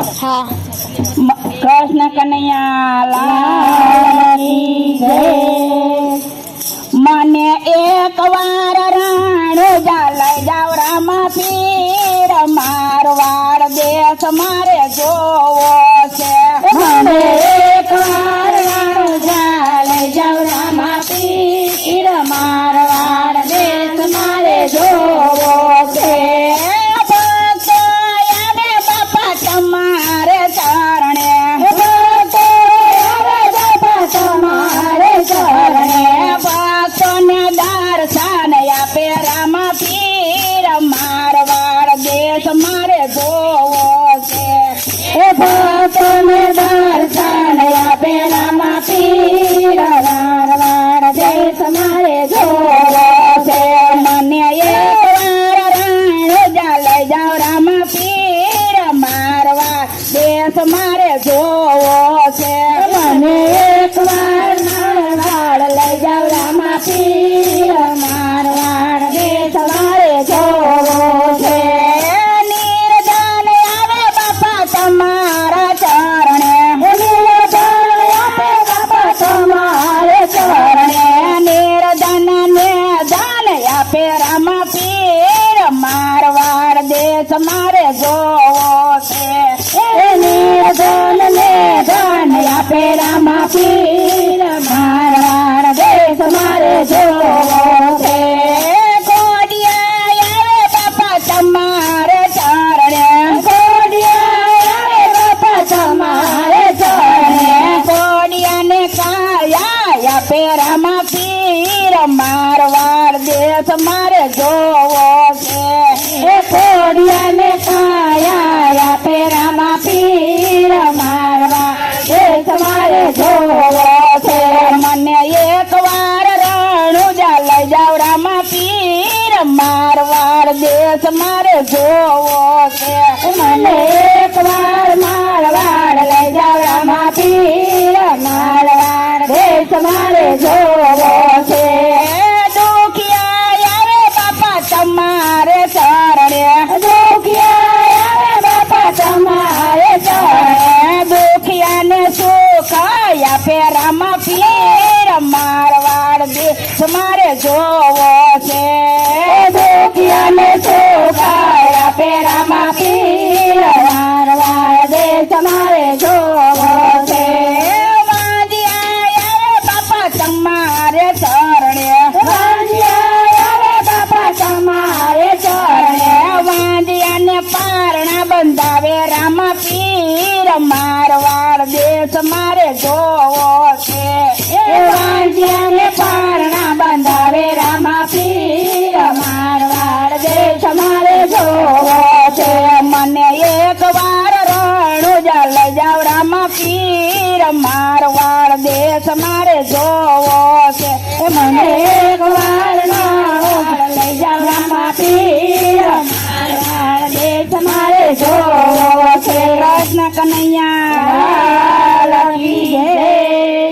હા. કૃષ્ણ કનૈયા લાલ કી જય. મને એક વાર રણુજા લઈ જાવ રામા પીર, મારવાડ દેશ મારે જોવો છે. મને એક વાર રણુજા લઈ જાવ રામા પીર, મારવાડ દેશ મારે જોવો છે. ભક્તો આવે બાપા તમારે ચરણે, ભક્તો આવે બાપા તમારે ચરણે, ભક્તોને દર્શન આપે રામા પીર, મારવાડ દેશ મારે જોવો છે. ભક્તોને દર્શન આપે રામા પીર, મારવાડ દેશ મારે જોવો છે. મને એક વાર રણુજા લઈ જાવ રામા પીર, મારવાડ દેશ મારે જોવો છે. મને એક વાર મારવાડ લઈ જાવ રામા પીર, મારવાડ દેશ મારે જોવો છે. નિર્જન આવે બાપા તમારા ચરણે, નિર્જન આપે બાપા તમારે ચરણે, નિર્જન ને ધન આપે રામા પીર, મારવાડ દેશ મારે જોવો છે. નિર્જન ને ધન આપે રામા પીર, મારવાડ દેશ મારે જોવો છે. કોડિયા આવે બાપા તમારે ચરણે, કોડિયા આવે બાપા તમારે ચરણે, કોડિયાને કાયા આપે રામા પીર, મારવાડ દેશ મારે જોવો છે. કોડિયાને કાયા આપે રામા પીર, મારવાડ દેશ મારે જોવો છે. મને એક વાર રણુજા લઈ જાવ રામા પીર, મારવાડ દેશ મારે જોવો છે. મને એક વાર મારવાડ લઈ જાવ રામા પીર, મારવાડ દેશ મારે જોવો છે. દુખિયા આવે બાપા તમારે ચરણે, દુખિયા આવે બાપા તમારે ચરણે, દુખિયાને સુખ આપે રામા પીર, મારવાડ દેશ મારે જોવો છે. દુખિયાને સુખ આપે રામા પીર, મારવાડ દેશ મારે જોવો છે. વાંધિયા આવે બાપા તમારે ચરણે, વાંધિયા આવે બાપા તમારે ચરણે, વાંધિયાને પારણા બંધાવે રામા પીર, મારવાડ દેશ મારે જોવો છે. વાંધિયાને પારણા બંધાવે રામા પીર, મારવાડ દેશ મારે જોવો છે. મને એક વાર રણુજા લઈ જાવ રામા પીર, મારવાડ દેશ મારે જોવો છે. મને એક વાર રણુજા લઈ જાવ રામા પીર, મારવાડ દેશ મારે જોવો છે. કૃષ્ણ કનૈયા